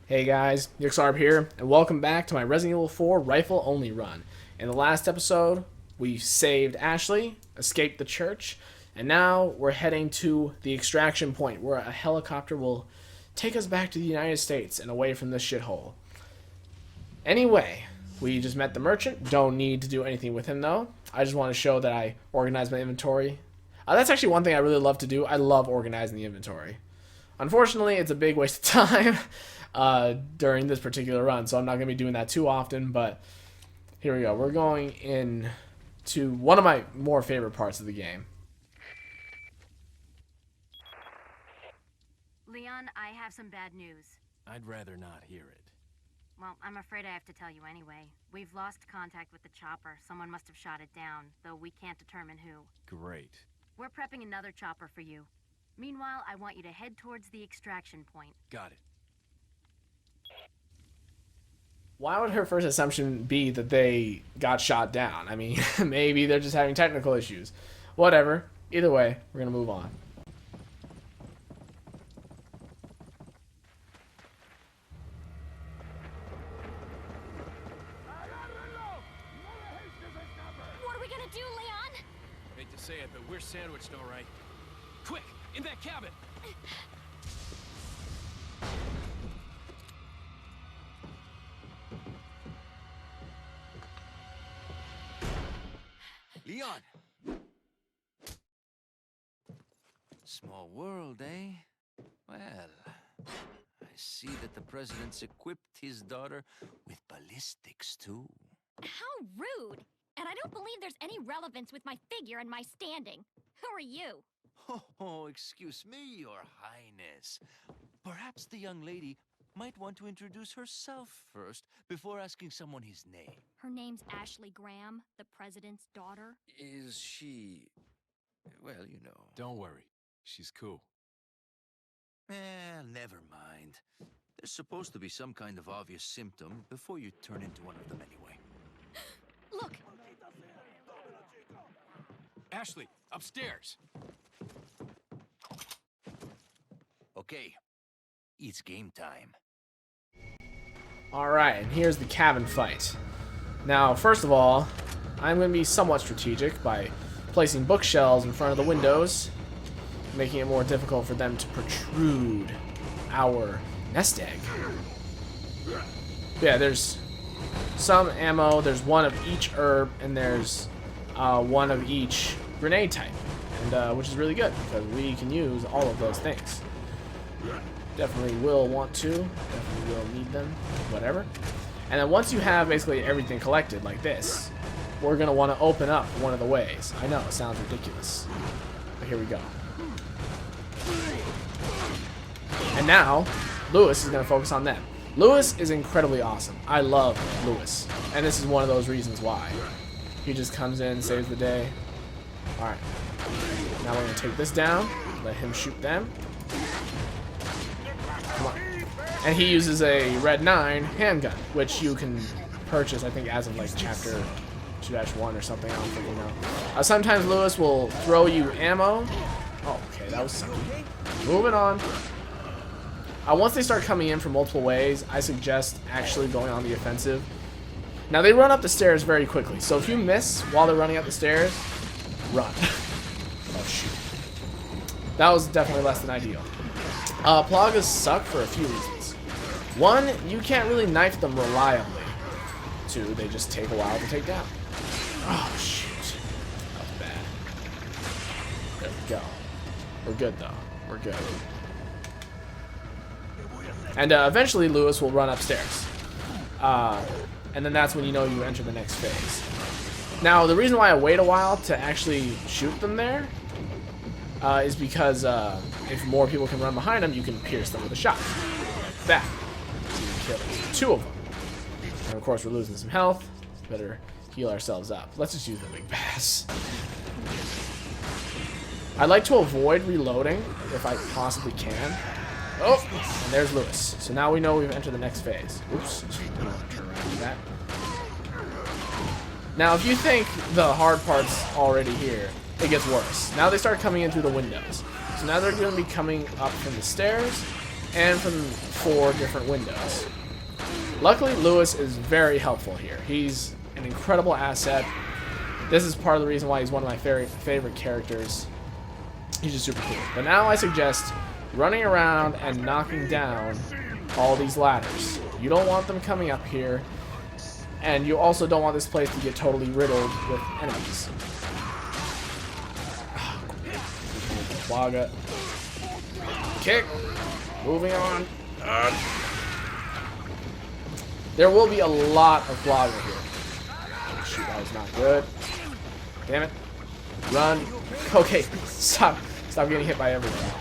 Hey guys, Yxlarb here, and welcome back to my Resident Evil 4 rifle only run. In the last episode, we saved Ashley, escaped the church, and now we're heading to the extraction point where a helicopter will take us back to the United States and away from this shithole. Anyway, we just met the merchant. Don't need to do anything with him though. I just want to show that I organized my inventory. That's actually one thing I really love to do. I love organizing the inventory. Unfortunately, it's a big waste of time during this particular run, so I'm not going to be doing that too often, but here we go. We're going in to one of my more favorite parts of the game. Leon, I have some bad news. I'd rather not hear it. Well, I'm afraid I have to tell you anyway. We've lost contact with the chopper. Someone must have shot it down, though we can't determine who. Great. We're prepping another chopper for you. Meanwhile, I want you to head towards the extraction point. Got it. Why would her first assumption be that they got shot down? I mean, maybe they're just having technical issues. Whatever. Either way, we're going to move on. What are we gonna do, Leon? Hate to say it, but we're sandwiched all right. Quick, in that cabin! Leon! Small world, eh? Well, I see that the president's equipped his daughter with ballistics, too. How rude! And I don't believe there's any relevance with my figure and my standing. Who are you? Oh, excuse me, Your Highness. Perhaps the young lady might want to introduce herself first before asking someone his name. Her name's Ashley Graham, the president's daughter. Is she... well, you know... Don't worry. She's cool. Never mind. There's supposed to be some kind of obvious symptom before you turn into one of them anyway. Look! Ashley, upstairs! Okay, it's game time. Alright, and here's the cabin fight. Now, first of all, I'm going to be somewhat strategic by placing bookshelves in front of the windows, making it more difficult for them to protrude our nest egg. Yeah, there's some ammo, there's one of each herb, and there's one of each grenade type, and which is really good because we can use all of those things. Definitely will want to, definitely will need them, whatever. And then once you have basically everything collected like this, we're going to want to open up one of the ways. I know, it sounds ridiculous, but here we go. And now, Lewis is going to focus on them. Lewis is incredibly awesome. I love Lewis, and this is one of those reasons why. He just comes in, saves the day. Alright, now we're going to take this down, let him shoot them. Come on. And he uses a Red 9 handgun, which you can purchase, I think, as of like chapter 2-1 or something. I don't really know. Sometimes Lewis will throw you ammo. Oh, okay, that was sucky. Moving on. Once they start coming in from multiple ways, I suggest actually going on the offensive. Now, they run up the stairs very quickly, so if you miss while they're running up the stairs, run. Oh, shoot. That was definitely less than ideal. Plagas suck for a few reasons. One, you can't really knife them reliably. Two, they just take a while to take down. Oh, shoot. That was bad. There we go. We're good, though. We're good. And eventually, Lewis will run upstairs. And then that's when you know you enter the next phase. Now, the reason why I wait a while to actually shoot them there is because if more people can run behind them, you can pierce them with a shot. Like that. So you can kill two of them. And of course, we're losing some health. Better heal ourselves up. Let's just use the big bass. I like to avoid reloading if I possibly can. Oh, and there's Lewis. So now we know we've entered the next phase. Oops. Turn around with that. Now, if you think the hard part's already here, it gets worse. Now they start coming in through the windows. So now they're going to be coming up from the stairs, and from 4 different windows. Luckily, Lewis is very helpful here. He's an incredible asset. This is part of the reason why he's one of my favorite characters. He's just super cool. But now I suggest running around and knocking down all these ladders. You don't want them coming up here, and you also don't want this place to get totally riddled with enemies. Quagga. Kick. Moving on. There will be a lot of Quagga here. Oh, shoot, that was not good. Damn it. Run. Okay, stop. Stop getting hit by everything.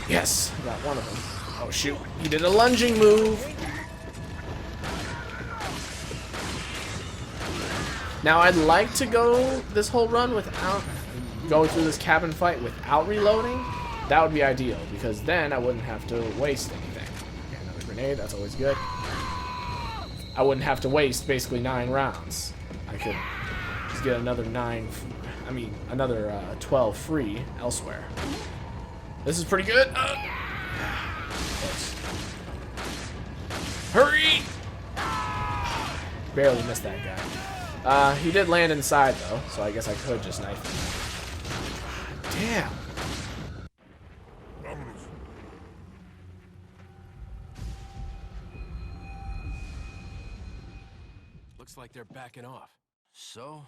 Yes, I got one of them. Oh shoot, he did a lunging move. Now I'd like to go this whole run without going through this cabin fight without reloading. That would be ideal, because then I wouldn't have to waste anything. Okay, another grenade, that's always good. I wouldn't have to waste basically 9 rounds. I could just get another 12 free elsewhere. This is pretty good. Hurry! Barely missed that guy. He did land inside though, so I guess I could just knife him. Damn. Looks like they're backing off. So,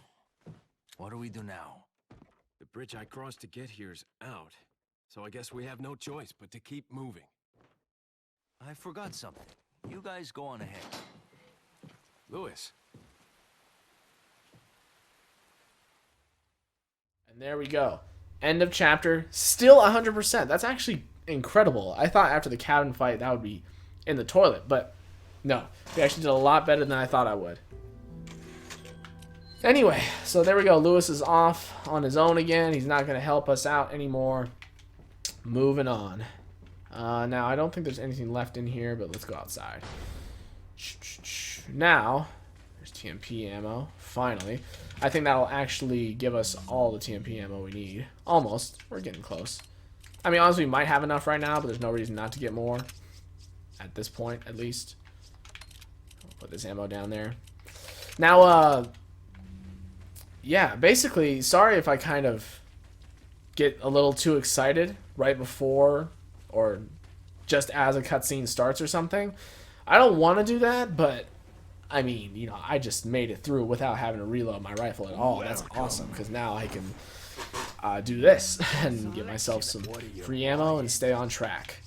what do we do now? The bridge I crossed to get here's out. So I guess we have no choice but to keep moving. I forgot something. You guys go on ahead. Lewis. And there we go. End of chapter. Still 100%. That's actually incredible. I thought after the cabin fight that would be in the toilet, but no. We actually did a lot better than I thought I would. Anyway, so there we go. Lewis is off on his own again. He's not going to help us out anymore. Moving on. Now, I don't think there's anything left in here, but let's go outside. Now, there's TMP ammo. Finally. I think that'll actually give us all the TMP ammo we need. Almost. We're getting close. I mean, honestly, we might have enough right now, but there's no reason not to get more. At this point, at least. I'll put this ammo down there. Now, yeah, basically, sorry if I kind of get a little too excited right before or just as a cutscene starts or something. I don't want to do that, but I mean, you know, I just made it through without having to reload my rifle at all. That's awesome, because now I can do this and get myself some free ammo and stay on track.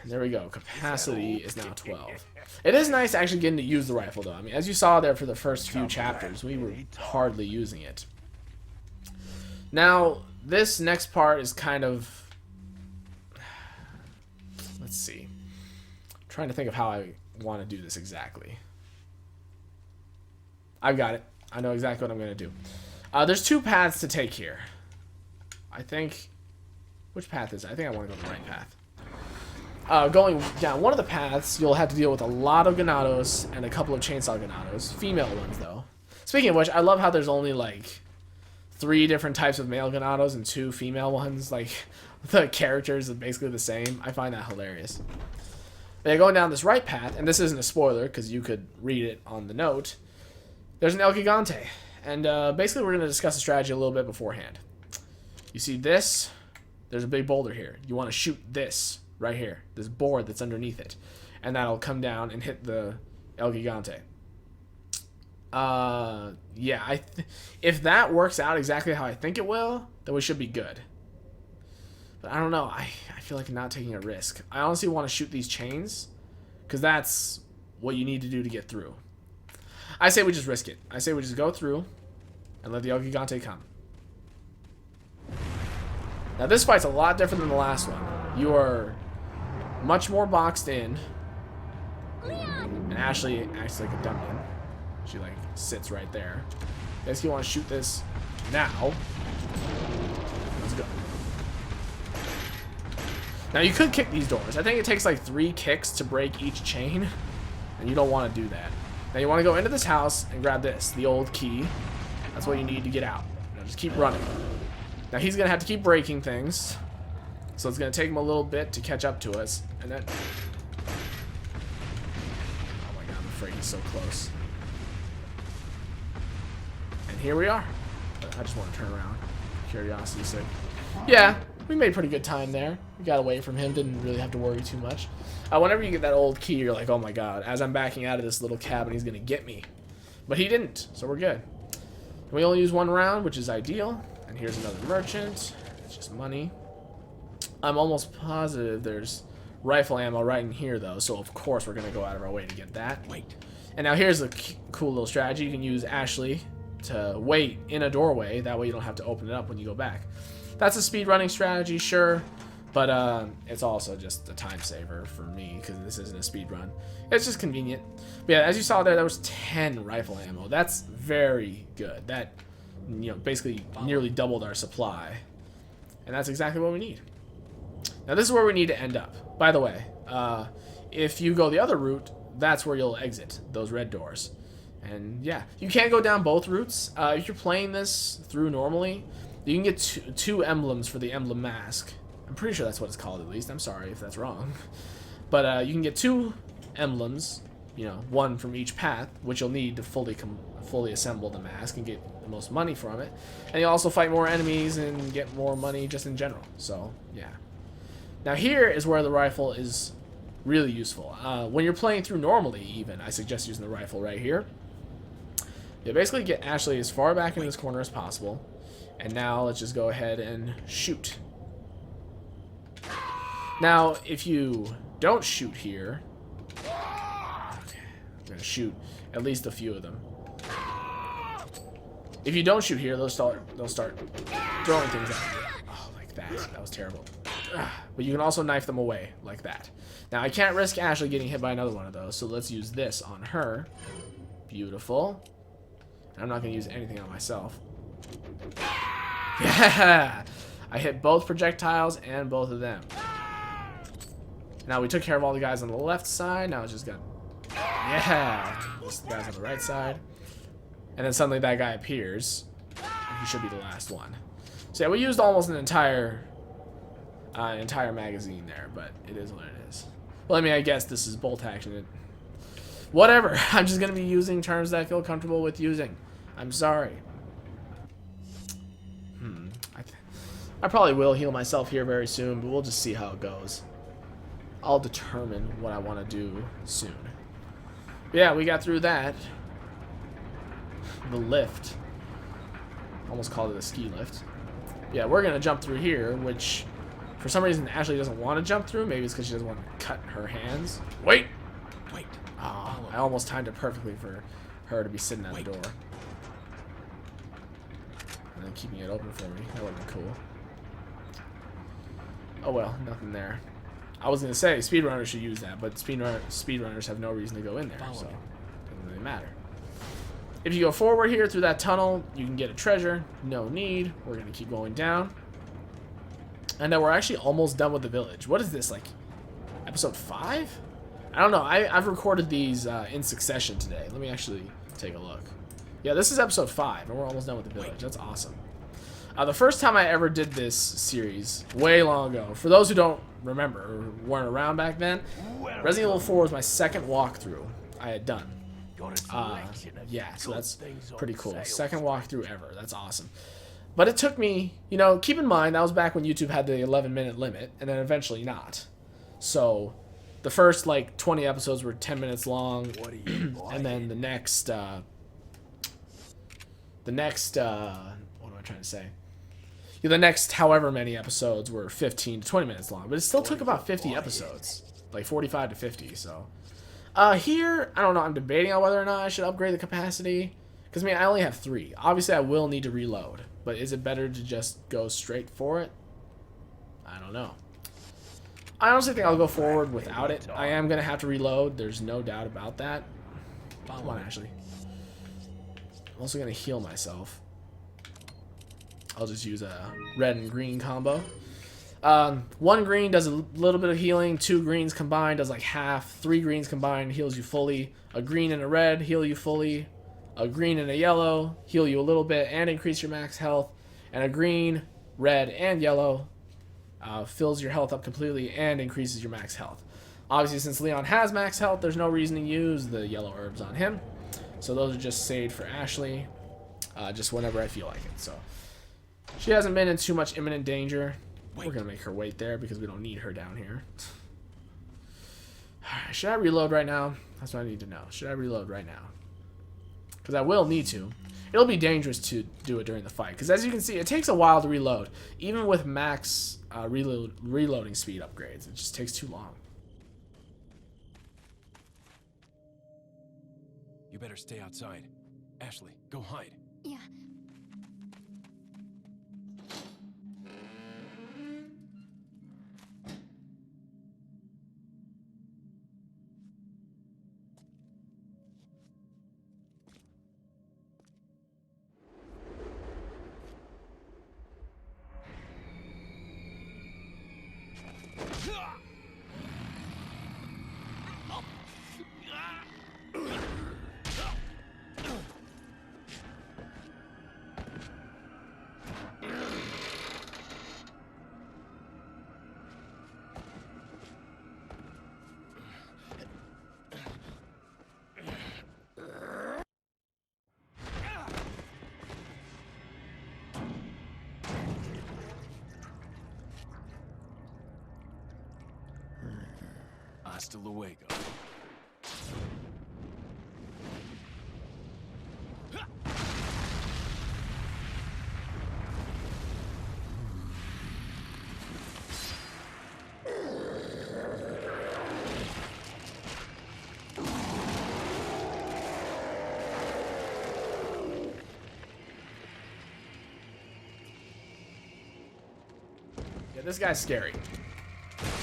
And there we go. Capacity is now 12. It is nice actually getting to use the rifle, though. I mean, as you saw there for the first few chapters, we were hardly using it. Now, this next part is kind of... Let's see. I'm trying to think of how I want to do this exactly. I've got it. I know exactly what I'm going to do. There's 2 paths to take here. I think... Which path is it? I think I want to go the right path. Going down one of the paths, you'll have to deal with a lot of Ganados and a couple of chainsaw Ganados. Female ones, though. Speaking of which, I love how there's only, like, 3 different types of male Ganados and 2 female ones. Like, the characters are basically the same. I find that hilarious. But yeah, going down this right path, and this isn't a spoiler, because you could read it on the note, there's an El Gigante. And basically we're going to discuss the strategy a little bit beforehand. You see this? There's a big boulder here. You want to shoot this right here. This board that's underneath it. And that'll come down and hit the El Gigante. Yeah, if that works out exactly how I think it will, then we should be good. But I don't know. I feel like I'm not taking a risk. I honestly want to shoot these chains, because that's what you need to do to get through. I say we just risk it. I say we just go through and let the El Gigante come. Now this fight's a lot different than the last one. You are much more boxed in. Leon! And Ashley acts like a dumpling. She like sits right there. Basically want to shoot this now. Let's go. Now you could kick these doors. I think it takes like 3 kicks to break each chain. And you don't want to do that. Now you want to go into this house and grab this, the old key. That's what you need to get out. Now Just keep running. Now he's going to have to keep breaking things. So it's going to take him a little bit to catch up to us. And then... Oh my god, I'm afraid he's so close. And here we are. I just want to turn around. Curiosity's sake. Yeah, we made pretty good time there. We got away from him. Didn't really have to worry too much. Whenever you get that old key, you're like, oh my god. As I'm backing out of this little cabin, he's going to get me. But he didn't, so we're good. We only use one round, which is ideal. And here's another merchant. It's just money. I'm almost positive there's rifle ammo right in here, though. So, of course, we're going to go out of our way to get that. Wait. And now here's a cool little strategy. You can use Ashley to wait in a doorway. That way you don't have to open it up when you go back. That's a speed running strategy, sure. But it's also just a time saver for me because this isn't a speed run. It's just convenient. But yeah, as you saw there was 10 rifle ammo. That's very good. That, you know, basically nearly doubled our supply. And that's exactly what we need. Now this is where we need to end up. By the way, if you go the other route, that's where you'll exit those red doors. And yeah, you can't go down both routes. If you're playing this through normally, you can get two emblems for the emblem mask. I'm pretty sure that's what it's called, at least. I'm sorry if that's wrong. But you can get 2 emblems, you know, 1 from each path, which you'll need to fully assemble the mask and get the most money from it. And you'll also fight more enemies and get more money just in general. So, yeah. Now here is where the rifle is really useful. When you're playing through normally, even, I suggest using the rifle right here. You basically get Ashley as far back in this corner as possible. And now let's just go ahead and shoot. Now, if you don't shoot here, okay, I'm gonna shoot at least a few of them. If you don't shoot here, they'll start throwing things at you. Oh, like that. That was terrible. But you can also knife them away like that. Now, I can't risk Ashley getting hit by another one of those, so let's use this on her. Beautiful. And I'm not gonna use anything on myself. Yeah! I hit both projectiles and both of them. Now we took care of all the guys on the left side. Now it's just got... Yeah! Just the guys on the right side. And then suddenly that guy appears. He should be the last one. So yeah, we used almost an entire magazine there, but it is what it is. Well, I mean, I guess this is bolt action. Whatever. I'm just going to be using terms that I feel comfortable with using. I'm sorry. I probably will heal myself here very soon, but we'll just see how it goes. I'll determine what I want to do soon. But yeah, we got through that. The lift. Almost called it a ski lift. Yeah, we're going to jump through here, which for some reason Ashley doesn't want to jump through. Maybe it's because she doesn't want to cut her hands. Wait! Wait. Oh, I almost timed it perfectly for her to be sitting at the door. And then keeping it open for me. That would have been cool. Oh well, nothing there. I was going to say speedrunners should use that, but speedrunners have no reason to go in there, so it doesn't really matter. If you go forward here through that tunnel, you can get a treasure. No need. We're going to keep going down. And then we're actually almost done with the village. What is this, like episode 5? I don't know. I've recorded these in succession today. Let me actually take a look. Yeah, this is episode 5, and we're almost done with the village. That's awesome. The first time I ever did this series, way long ago, for those who don't remember or weren't around back then, Resident Evil 4 was my second walkthrough I had done. Yeah, so that's pretty cool. Second walkthrough ever. That's awesome. But it took me, you know, keep in mind, that was back when YouTube had the 11-minute limit, and then eventually not. So the first, like, 20 episodes were 10 minutes long, and then the next, what am I trying to say? Yeah, the next however many episodes were 15 to 20 minutes long, but it still took about 50 episodes, like 45 to 50, so. Here, I don't know, I'm debating on whether or not I should upgrade the capacity, because, I mean, I only have 3. Obviously, I will need to reload, but is it better to just go straight for it? I don't know. I honestly think I'll go forward without it. I am going to have to reload, there's no doubt about that. Come on, Ashley. I'm also going to heal myself. I'll just use a red and green combo. 1 green does a little bit of healing. 2 greens combined does like half. 3 greens combined heals you fully. A green and a red heal you fully. A green and a yellow heal you a little bit and increase your max health. And a green, red, and yellow fills your health up completely and increases your max health. Obviously, since Leon has max health, there's no reason to use the yellow herbs on him. So those are just saved for Ashley, just whenever I feel like it. So she hasn't been in too much imminent danger. We're going to make her wait there because we don't need her down here. Should I reload right now? That's what I need to know. Should I reload right now? Because I will need to. It'll be dangerous to do it during the fight. Because as you can see, it takes a while to reload. Even with max reloading speed upgrades. It just takes too long. You better stay outside. Ashley, go hide. Yeah. Hasta luego. Yeah, this guy's scary.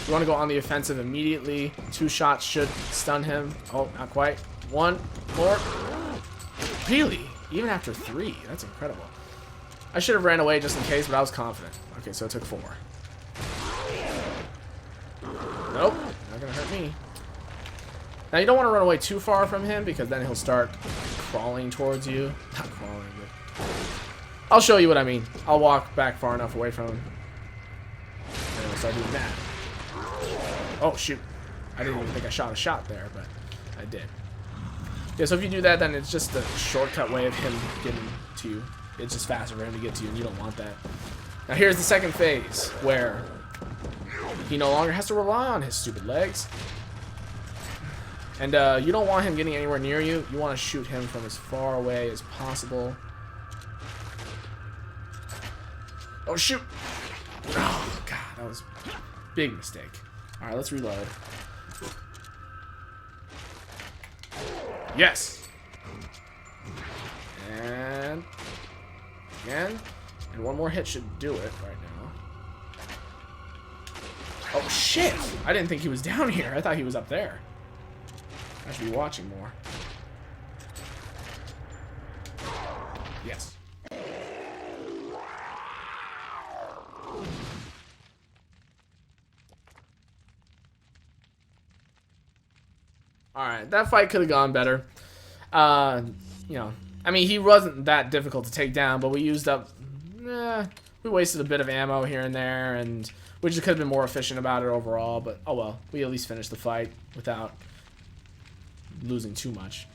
You want to go on the offensive immediately. 2 shots should stun him. Oh, not quite. 1 more. Really? Even after 3? That's incredible. I should have ran away just in case, but I was confident. Okay, so it took 4. Nope. Not going to hurt me. Now, you don't want to run away too far from him because then he'll start crawling towards you. Not crawling, but... I'll show you what I mean. I'll walk back far enough away from him. And he'll start doing that. Oh, shoot. I didn't even think I shot a shot there, but I did. Yeah, so if you do that, then it's just a shortcut way of him getting to you. It's just faster for him to get to you, and you don't want that. Now, here's the second phase, where he no longer has to rely on his stupid legs. And you don't want him getting anywhere near you. You want to shoot him from as far away as possible. Oh, shoot. Oh, God, that was a big mistake. All right, let's reload. Yes. And again. And 1 more hit should do it right now. Oh, shit. I didn't think he was down here. I thought he was up there. I should be watching more. Yes. Alright, that fight could have gone better. You know, I mean, he wasn't that difficult to take down, but we used up... we wasted a bit of ammo here and there, and we just could have been more efficient about it overall, but oh well. We at least finished the fight without losing too much.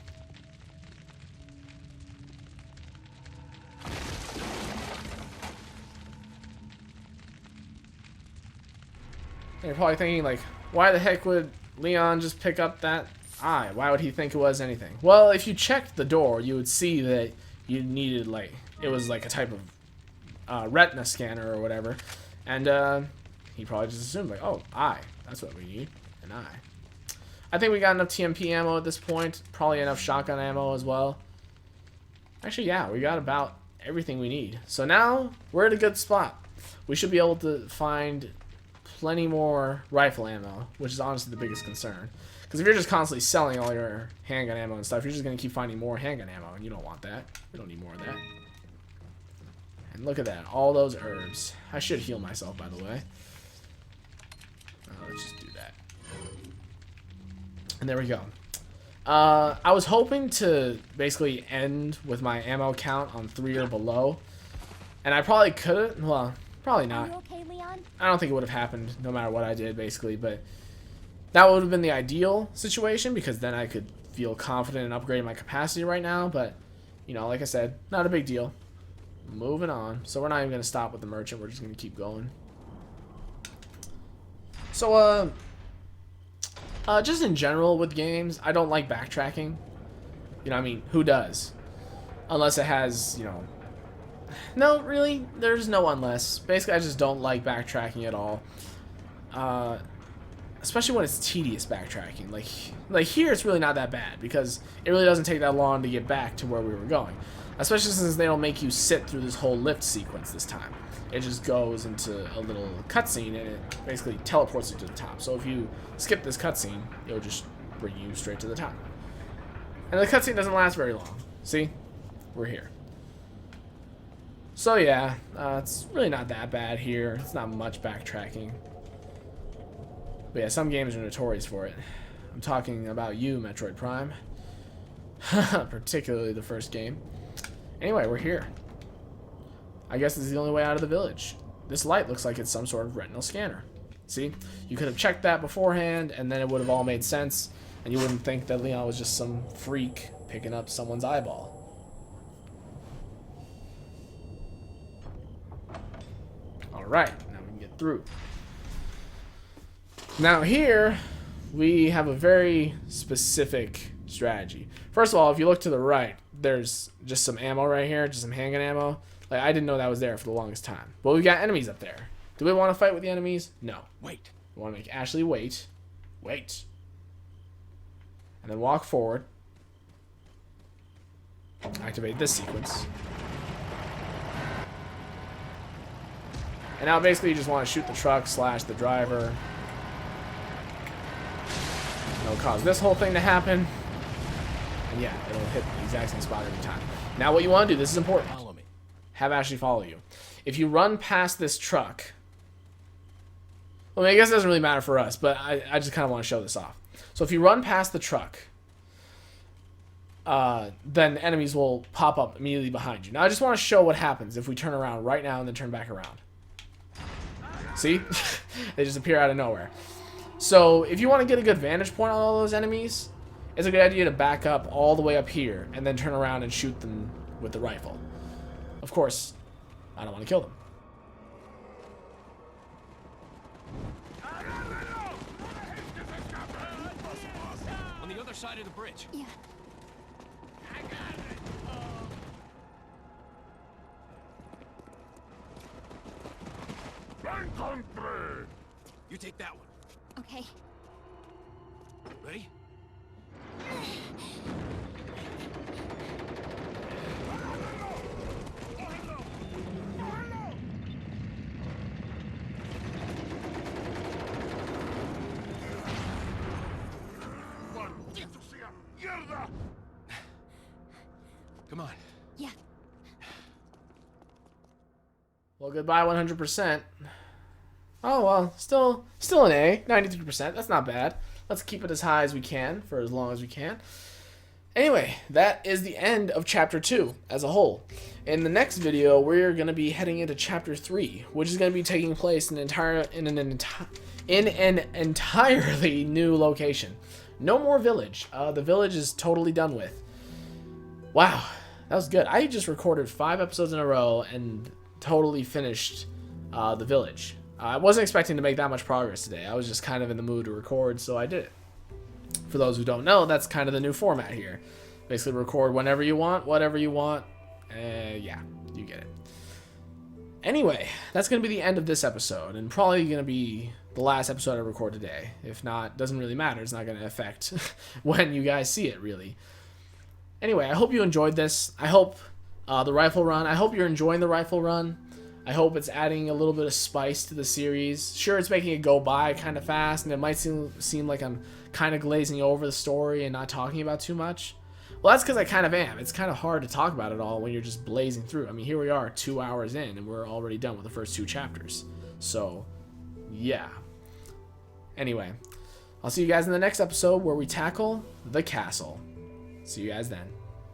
And you're probably thinking, like, why the heck would Leon just pick up that eye? Why would he think it was anything? Well, if you checked the door, you would see that you needed, like, it was like a type of retina scanner or whatever. And he probably just assumed, like, oh, eye. That's what we need, an eye. I think we got enough TMP ammo at this point. Probably enough shotgun ammo as well. Actually, yeah, we got about everything we need. So now we're at a good spot. We should be able to find plenty more rifle ammo, which is honestly the biggest concern. Because if you're just constantly selling all your handgun ammo and stuff, you're just going to keep finding more handgun ammo, and you don't want that. We don't need more of that. And look at that, all those herbs. I should heal myself, by the way. Let's just do that. And there we go. I was hoping to basically end with my ammo count on 3 or below. And I probably could, well, probably Are not. you okay, Leon? I don't think it would have happened no matter what I did, basically, but that would have been the ideal situation because then I could feel confident in upgrading my capacity right now, but, you know, like I said, not a big deal. Moving on. So we're not even going to stop with the merchant, we're just going to keep going. So, just in general with games, I don't like backtracking. You know, I mean, who does? Unless it has, you know... No, really, there's no unless. Basically, I just don't like backtracking at all. Especially when it's tedious backtracking. Like here, it's really not that bad because it really doesn't take that long to get back to where we were going. Especially since they don't make you sit through this whole lift sequence this time. It just goes into a little cutscene and it basically teleports you to the top. So if you skip this cutscene, it'll just bring you straight to the top. And the cutscene doesn't last very long. See? We're here. So yeah, it's really not that bad here. It's not much backtracking. But yeah, some games are notorious for it. I'm talking about you, Metroid Prime. Particularly the first game. Anyway, we're here. I guess this is the only way out of the village. This light looks like it's some sort of retinal scanner. See? You could have checked that beforehand, and then it would have all made sense, and you wouldn't think that Leon was just some freak picking up someone's eyeball. Alright, now we can get through. Now here, we have a very specific strategy. First of all, if you look to the right, there's just some ammo right here, just some handgun ammo. Like, I didn't know that was there for the longest time. But we got enemies up there. Do we want to fight with the enemies? No. Wait. We want to make Ashley wait. Wait. And then walk forward. Activate this sequence. And now basically you just want to shoot the truck / the driver. It'll cause this whole thing to happen. And yeah, it'll hit the exact same spot every time. Now what you want to do, this is important. Follow me. Have Ashley follow you. If you run past this truck... Well, I guess it doesn't really matter for us, but I just kind of want to show this off. So if you run past the truck, then enemies will pop up immediately behind you. Now I just want to show what happens if we turn around right now and then turn back around. See? They just appear out of nowhere. So if you want to get a good vantage point on all those enemies, it's a good idea to back up all the way up here and then turn around and shoot them with the rifle. Of course, I don't want to kill them. On the other side of the bridge. Yeah. You take that one. Okay. Ready? Come on. Yeah. Well, goodbye 100%. Oh, well, still an A. 93%. That's not bad. Let's keep it as high as we can for as long as we can. Anyway, that is the end of Chapter 2 as a whole. In the next video, we're going to be heading into Chapter 3, which is going to be taking place in an entirely new location. No more village. The village is totally done with. Wow, that was good. I just recorded 5 episodes in a row and totally finished the village. I wasn't expecting to make that much progress today. I was just kind of in the mood to record, so I did it. For those who don't know, that's kind of the new format here. Basically record whenever you want, whatever you want. Yeah, you get it. Anyway, that's going to be the end of this episode, and probably going to be the last episode I record today. If not, doesn't really matter. It's not going to affect when you guys see it, really. Anyway, I hope you enjoyed this. I hope the rifle run, I hope you're enjoying the rifle run. I hope it's adding a little bit of spice to the series. Sure, it's making it go by kind of fast, and it might seem like I'm kind of glazing over the story and not talking about too much. Well, that's because I kind of am. It's kind of hard to talk about it all when you're just blazing through. I mean, here we are 2 hours in, and we're already done with the first 2 chapters. So, yeah. Anyway, I'll see you guys in the next episode where we tackle the castle. See you guys then.